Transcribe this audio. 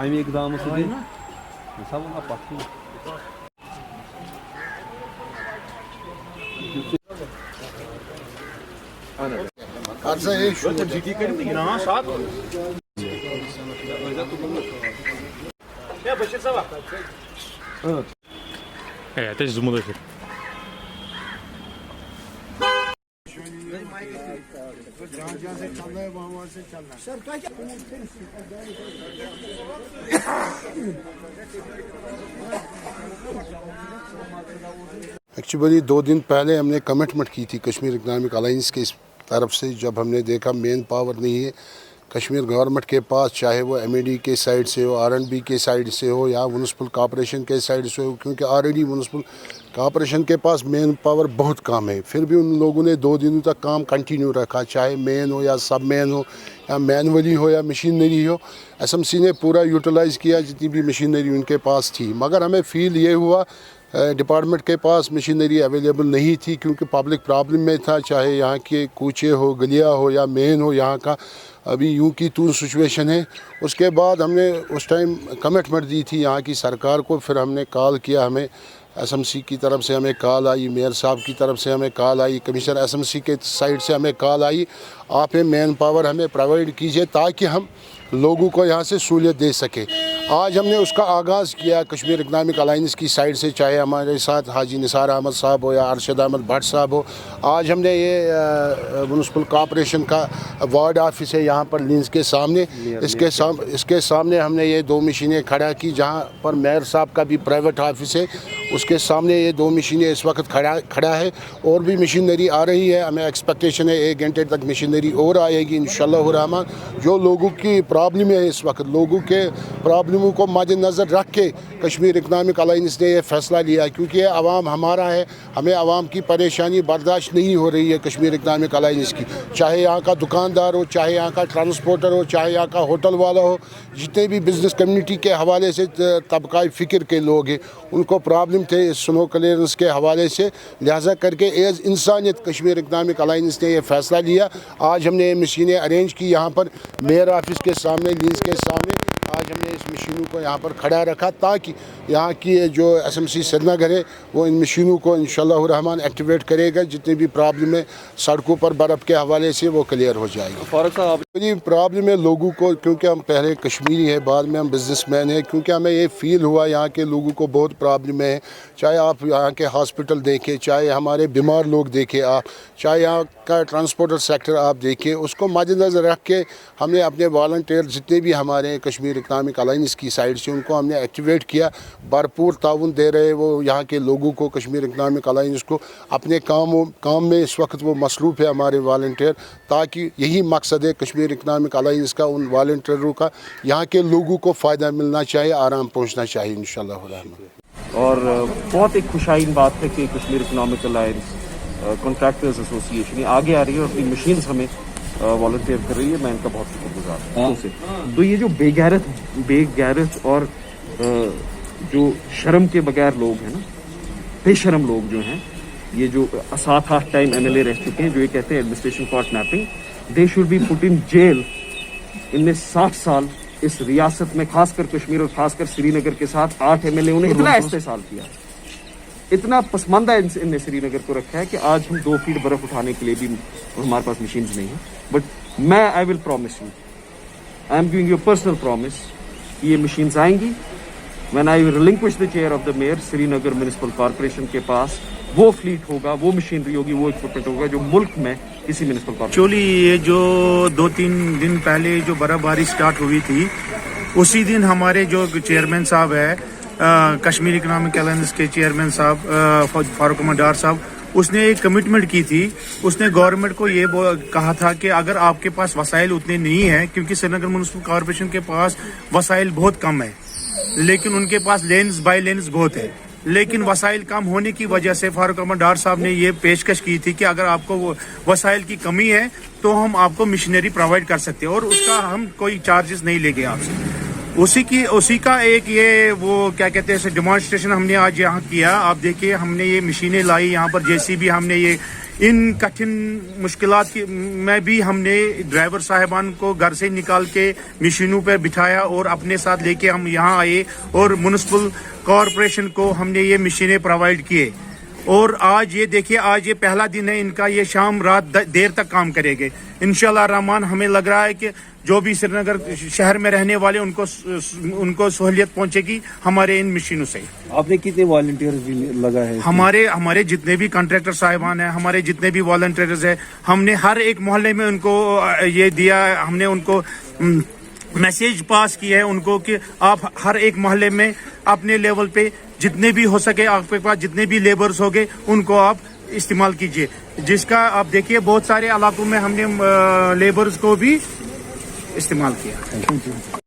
امی اقدام سۭتۍ savunma patlı. Arsa ye şu. ciddi kırım da yine ha saat. Ya Başır sabah. Evet. Evet, это zoom dışı. Actually 2 दिन पहले हमने commitment की थी कश्मीर इकनॉमिक अलायंस के तरफ से, जब हमने देखा मेन पावर नहीं है कश्मीर गवर्नमेंट के पास, चाहे वो MAD के साइड से हो, RNB के साइड से हो या म्यूनसिपल कॉर्पोरेशन के साइड से हो, क्योंकि ऑलरेडी म्यूनसिपल कॉर्पोरेशन के पास मेन पावर बहुत कम है, फिर भी उन लोगों ने 2 दिनों तक काम कंटिन्यू रखा, चाहे मेन हो या सब मेन हो या मैनुअली हो या मशीनरी हो। SMC ने पूरा यूटिलाइज़ किया जितनी भी मशीनरी उनके पास थी, मगर हमें फील ये हुआ डिपार्टमेंट के पास मशीनरी अवेलेबल नहीं थी, क्योंकि पब्लिक प्रॉब्लम में था, चाहे यहाँ के कूचे हो, गलिया हो या मेन हो, यहाँ का अभी यूं की तू सिचुएशन है। उसके बाद हमने उस टाइम कमिटमेंट दी थी यहाँ की सरकार को, फिर हमने कॉल किया, हमें SMC की तरफ से हमें कॉल आई, मेयर साहब की तरफ से हमें कॉल आई, कमिश्नर SMC के साइड से हमें कॉल आई, आप ये मैन पावर हमें प्रोवाइड कीजिए ताकि हम लोगों को यहाँ से सहूलियत दे सके। आज हमने उसका आगाज़ किया कश्मीर इकनॉमिक अलायंस की साइड से, चाहे हमारे साथ हाजी निसार अहमद साहब हो या अरशद अहमद भट्ट साहब हो। आज हमने ये म्यूनसिपल कॉर्पोरेशन का वार्ड ऑफिस है यहाँ पर लींस के सामने, इसके सामने हमने ये 2 मशीनें खड़ा की, जहाँ पर मेयर साहब का भी प्राइवेट ऑफिस है, उसके सामने ये 2 मशीनें इस वक्त खड़ा है, और भी मशीनरी आ रही है, हमें एक्सपेक्टेशन है 1 घंटे तक मशीनरी और आएगी इंशाअल्लाह रहमान। जो लोगों की प्रॉब्लम है इस वक्त, लोगों के प्रॉब्लमों को मद्देनज़र रख के कश्मीर इकनॉमिक अलायंस ने यह फ़ैसला लिया, क्योंकि ये आवाम हमारा है, हमें आवाम की परेशानी बर्दाश्त नहीं हो रही है कश्मीर इकनॉमिक अलायंस की, चाहे यहाँ का दुकानदार हो, चाहे यहाँ का ट्रांसपोर्टर हो, चाहे यहाँ का होटल वाला हो, जितने भी बिज़नेस कम्युनिटी के हवाले से तबका फ़िक्र के लोग हैं, उनको प्रॉब्लम थे इस स्नो क्लियरेंस के हवाले से, लिहाजा करके एज़ इंसानियत कश्मीर इकनॉमिक अलायंस ने यह फ़ैसला लिया। आज हमने ये मशीनें अरेंज की यहाँ पर मेयर ऑफिस के सामने, लीज के सामने, आज हमने इस मशीनों को यहाँ पर खड़ा रखा ताकि यहाँ की जो SMC श्रीनगर है वो इन मशीनों को इंशाअल्लाह रहमान एक्टिवेट करेगा, जितनी भी प्रॉब्लम है सड़कों पर बर्फ़ के हवाले से वो क्लियर हो जाएगी। फारूक साहब, बड़ी प्रॉब्लम है लोगों को, क्योंकि हम पहले कश्मीरी है, बाद में हम बिजनेसमैन हैं, क्योंकि हमें ये फील हुआ यहाँ के लोगों को बहुत प्रॉब्लम है, चाहे आप यहाँ के हॉस्पिटल देखें, चाहे हमारे बीमार लोग देखें आप, चाहे यहाँ का ट्रांसपोर्टर सेक्टर आप देखें, उसको मद्देनज़र रख के हमने अपने वॉलंटियर जितने भी हमारे कश्मीर इकनॉमिक अलायंस की साइड से उनको हमने एक्टिवेट किया, भरपूर ताउन दे रहे वो यहाँ के लोगों को, कश्मीर इकनॉमिक अलायंस को, अपने काम में इस वक्त वो मसरूफ़ है हमारे वॉलंटियर, ताकि यही मकसद है कश्मीर इकनॉमिक अलायंस का, उन वॉलंटियरों का, यहाँ के लोगों को फ़ायदा मिलना चाहिए, आराम पहुँचना चाहिए इंशाअल्लाह। और बहुत एक खुशाइन बात है कि Kashmir economic alliance contractors association आगे आ रही है और अपनी मशीन्स हमें वॉलंटियर कर रही है, मैं इनका बहुत शुक्रगुजार हूँ। तो ये जो बेगैरत और जो शर्म के बगैर लोग हैं ना, बेशर्म लोग जो हैं, ये जो 7-8 टाइम MLA रह चुके हैं, जो ये कहते हैं एडमिनिस्ट्रेशन कॉर्टनैपिंग, they should be put in jail. इनने 60 साल इस रियासत में, खासकर कश्मीर और खासकर श्रीनगर के साथ 8 MLA उन्हें इतना इस्तेसाल किया, इतना पसमानदा इनने श्रीनगर को रखा है कि आज हम 2 फीट बर्फ उठाने के लिए भी हमारे पास मशीन्स नहीं है। But I will promise you, I am giving you personal promise कि ये मशीन्स आएंगी। When I relinquish the chair of the mayor, Srinagar municipal corporation के पास वो फ्लीट होगा, वो मशीनरी होगी, वो इक्विपमेंट होगा जो मुल्क में किसी म्यूनिसिपल कॉर्पोरेशन। एक्चुअली ये जो 2-3 दिन पहले जो बर्फबारी स्टार्ट हुई थी, उसी दिन हमारे जो चेयरमैन साहब है कश्मीर इकनॉमिक अलायंस के चेयरमैन साहब फारूक अहमद डार साहब, उसने एक कमिटमेंट की थी, उसने गवर्नमेंट को ये कहा था कि अगर आपके पास वसाइल उतने नहीं है, क्योंकि श्रीनगर म्यूनिसिपल कॉर्पोरेशन के पास वसाइल बहुत कम है, लेकिन उनके पास लेन्स बाई लेन्स बहुत है, लेकिन वसाइल कम होने की वजह से फारूक अहमद डार साहब ने ये पेशकश की थी कि अगर आपको वसाइल की कमी है तो हम आपको मशीनरी प्रोवाइड कर सकते हैं और उसका हम कोई चार्जेस नहीं लेंगे आपसे। उसी का एक ये वो क्या कहते हैं डेमोन्स्ट्रेशन हमने आज यहाँ किया। आप देखिए, हमने ये मशीनें लाई यहाँ पर, JCB हमने ये ان کٹھن مشکلات کی میں بھی ہم نے ڈرائیور صاحبان کو گھر سے نکال کے مشینوں پہ بٹھایا اور اپنے ساتھ لے کے ہم یہاں آئے اور میونسپل کارپوریشن کو ہم نے یہ مشینیں پرووائڈ کیے. اور آج یہ دیکھیے, آج یہ پہلا دن ہے ان کا, یہ شام رات دیر تک کام کرے گے انشاءاللہ الرحمن. ہمیں لگ رہا ہے کہ جو بھی سری نگر شہر میں رہنے والے ان کو سہولیت پہنچے گی ہمارے ان مشینوں سے. آپ نے کتنے والنٹیئر بھی لگا ہے؟ ہمارے جتنے بھی کانٹریکٹر صاحبان ہیں, ہمارے جتنے بھی والنٹیئرز ہیں, ہم نے ہر ایک محلے میں ان کو یہ دیا, ہم نے ان کو میسیج پاس کیا ہے ان کو کہ آپ ہر ایک محلے میں اپنے لیول پہ جتنے بھی ہو سکے آپ کے پاس جتنے بھی لیبرز ہو گئے ان کو آپ استعمال کیجئے. جس کا آپ دیکھیے بہت سارے علاقوں میں ہم نے لیبرز کو بھی استعمال کیا.